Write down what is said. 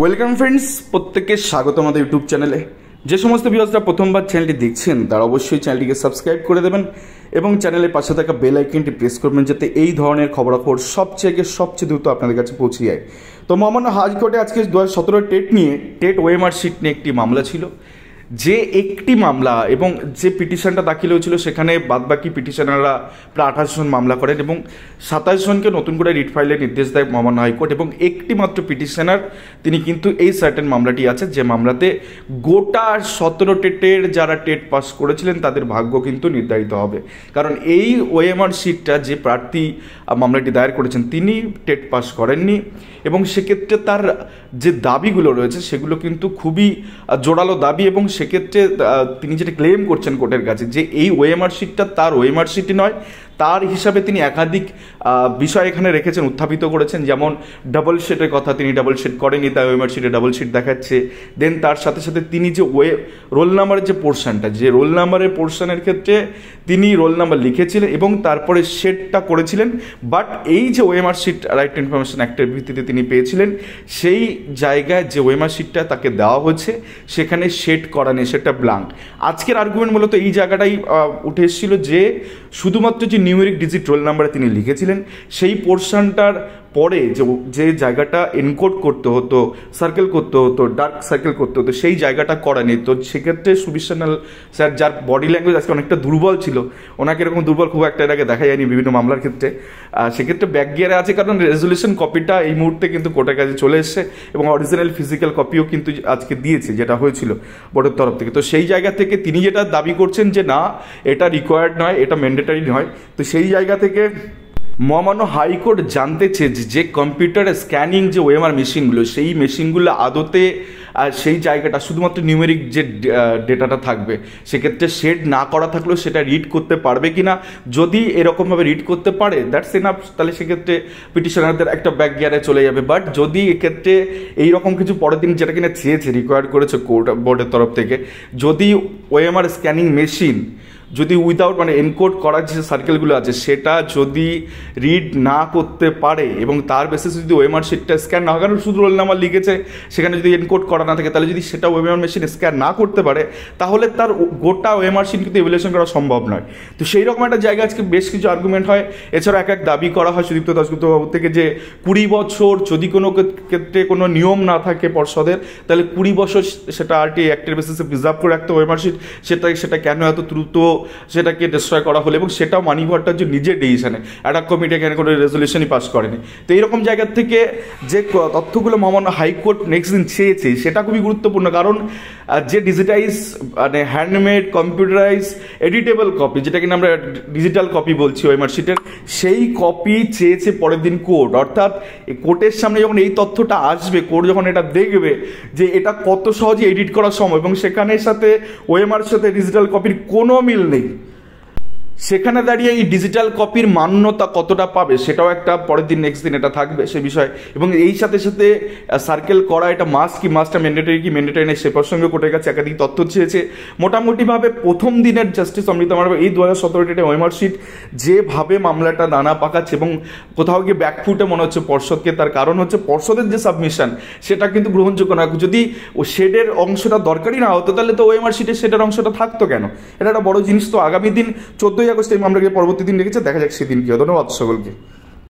Welcome friends, প্রত্যেককে স্বাগত আমাদের ইউটিউব চ্যানেলে। যে সমস্ত ভিউয়ার্সরা প্রথমবার চ্যানেলটি দেখছেন তারা অবশ্যই চ্যানেলটিকে সাবস্ক্রাইব করে দেবেন এবং চ্যানেলের পাশে থাকা বেল আইকনটি প্রেস করবেন যাতে এই ধরনের খবরাখবর সবচেয়ে দ্রুত আপনাদের কাছে পৌঁছে যায়। তো মহামান্য হাইকোর্টে আজকে 2017 টেট ওএমআর শিট নিয়ে একটি মামলা ছিল। যে একটি মামলা এবং যে পিটিশনটা দাখিল হয়েছিল সেখানে বাদবাকি পিটিশনাররা প্রায় 28 জন মামলা করেন এবং 27 জনকে নতুন করে রিট ফাইলের নির্দেশ দেয় মহামান্য হাইকোর্ট। এবং একটি মাত্র পিটিশনার তিনি কিন্তু এই সার্টেন মামলাটি আছে যে মামলাতে গোটা 17 টেটের যারা টেট পাস করেছিলেন তাদের ভাগ্য কিন্তু নির্ধারিত হবে। কারণ এই ওএমআর শিটটা যে প্রার্থী মামলাটি দায়ের করেছেন তিনি টেট পাস করেননি এবং সেক্ষেত্রে তার যে দাবিগুলো রয়েছে সেগুলো কিন্তু খুবই জোরালো দাবি। এবং সেক্ষেত্রে তিনি যেটা ক্লেম করছেন কোর্টের কাছে যে এই ওএমআর শিটটা তার ওএমআর শিটই নয়, তার হিসাবে তিনি একাধিক বিষয় এখানে রেখেছেন, উত্থাপিত করেছেন। যেমন ডাবল শিটের কথা, তিনি ডাবল শিট করেনি, তাই ওএমআর শিটে ডাবল শিট দেখাচ্ছে। দেন তার সাথে সাথে তিনি যে রোল নাম্বারের যে পোর্শনটা, যে রোল নাম্বারের পোর্শনের ক্ষেত্রে তিনি রোল নাম্বার লিখেছিলেন এবং তারপরে শেডটা করেছিলেন, বাট এই যে ওএমআর শিট রাইট ইনফরমেশন অ্যাক্টের ভিত্তিতে তিনি পেয়েছিলেন সেই জায়গায় যে ওএমআর শিটটা তাকে দেওয়া হয়েছে সেখানে শেড করা নেই, সেটা ব্ল্যাঙ্ক। আজকের আর্গুমেন্ট মূলত এই জায়গাটাই উঠে এসেছিল যে শুধুমাত্র যে নিউমেরিক ডিজিট রোল নাম্বারে তিনি লিখেছিলেন সেই পোর্শনটার পরে যে জায়গাটা এনকোড করতে হতো, সার্কেল করতে হতো, ডার্ক সার্কেল করতে হতো, সেই জায়গাটা করা নেই। তো সেক্ষেত্রে সুবিশনাল স্যার, যার বডি ল্যাঙ্গুয়েজ আজকে অনেকটা দুর্বল ছিল, ওনাকে এরকম দুর্বল খুব একটা এর আগে দেখা যায়নি বিভিন্ন মামলার ক্ষেত্রে, সেক্ষেত্রে ব্যাক গিয়ারে আছে। কারণ রেজলিউশন কপিটা এই মুহূর্তে কিন্তু কোর্টের কাছে চলে এসছে এবং অরিজিনাল ফিজিক্যাল কপিও কিন্তু আজকে দিয়েছে যেটা হয়েছিল বোর্ডের তরফ থেকে। তো সেই জায়গা থেকে তিনি যেটা দাবি করছেন যে না এটা রিকোয়ার্ড নয়, এটা ম্যান্ডেটারি নয়, তো সেই জায়গা থেকে মহামান্য হাইকোর্ট জানতে চেয়েছে যে কম্পিউটারে স্ক্যানিং যে ওএমআর মেশিনগুলো, সেই মেশিনগুলো আদতে সেই জায়গাটা শুধুমাত্র নিউমেরিক যে ডেটাটা থাকবে সেক্ষেত্রে শেড না করা থাকলেও সেটা রিড করতে পারবে কিনা। যদি এরকমভাবে রিড করতে পারে দ্যাটস এনাফ, তাহলে সেক্ষেত্রে পিটিশনারদের একটা ব্যাক গিয়ারে চলে যাবে। বাট যদি এক্ষেত্রে এইরকম কিছু পরের দিন যেটা কিনা চেয়েছে, রিকোয়ার্ড করেছে কোর্ট বোর্ডের তরফ থেকে, যদি ওএমআর স্ক্যানিং মেশিন যদি উইদাউট এনকোড করার যে সার্কেলগুলো আছে সেটা যদি রিড না করতে পারে এবং তার বেসিসে যদি ওএমআর শিটটা স্ক্যান না হয়, কারণ শুধু রোল নাম্বার লিখেছে সেখানে যদি এনকোড করা না থাকে, তাহলে যদি সেটা ওএমআর মেশিন স্ক্যান না করতে পারে তাহলে তার গোটা ওএমআর শিট কিন্তু ইভ্যালুয়েশন করা সম্ভব নয়। তো সেই রকম একটা জায়গা আজকে বেশ কিছু আর্গুমেন্ট হয়। এছাড়া এক দাবি করা হয় সুদীপ্ত দাশগুপ্ত বাবু থেকে যে 20 বছর যদি কোনো ক্ষেত্রে কোনো নিয়ম না থাকে পর্ষদের, তাহলে 20 বছর সেটা আরটি অ্যাক্টের বেসিসে প্রিজার্ভ করে রাখতে ওএমআর শিট, সেটা কেন এত দ্রুত সেটাকে ডিস্ট্রয় করা হলো এবং সেটাও মানি ভট্টাচার্য নিজের ডিসিশনে, একটা কমিটি এখানে কোনো রেজলিউশনই পাস করেনি। তো এইরকম জায়গার থেকে যে তথ্যগুলো মহামান্য হাইকোর্ট নেক্সট দিন চেয়েছে সেটা খুবই গুরুত্বপূর্ণ। কারণ যে digitise handmade computerise editable copy, যেটা কিনা আমরা ডিজিটাল কপি বলছি ওএমআর শিটের, সেই কপি চেয়েছে পরের দিন কোর্ট। অর্থাৎ কোর্টের সামনে যখন এই তথ্যটা আসবে, কোর্ট যখন এটা দেখবে যে এটা কত সহজে এডিট করার সময় এবং সেখানের সাথে ওএমআর সাথে ডিজিটাল কপির কোনো মিল নেই, সেখানে দাঁড়িয়ে এই ডিজিটাল কপির মান্যতা কতটা পাবে সেটাও একটা পরের দিন নেক্সট দিন এটা থাকবে সে বিষয়। এবং এই সাথে সাথে সার্কেল করা এটা মাস্ট কি মাস্টটা ম্যান্ডেটারি কি ম্যান্ডেটারি নেই সে প্রসঙ্গে কোর্টের কাছে একাধিক তথ্য চেয়েছে। মোটামুটিভাবে প্রথম দিনের জাস্টিস অমৃতা মারবা এই 2017 টেটে ওএমআর শিট যেভাবে মামলাটা দানা পাকাচ্ছে এবং কোথাও গিয়ে ব্যাকফুটে মনে হচ্ছে পর্ষদকে, তার কারণ হচ্ছে পর্ষদের যে সাবমিশন সেটা কিন্তু গ্রহণযোগ্য না। যদি ও শেডের অংশটা দরকারই না হতো তাহলে তো ওএমআর শিটের শেডের অংশটা থাকতো কেন? এটা একটা বড় জিনিস। তো আগামী দিন 14 আগস্ট এই মামলাকে পরবর্তী দিন রেখেছে, দেখা যাক সেদিন কি হয়। ধন্যবাদ সকলকে।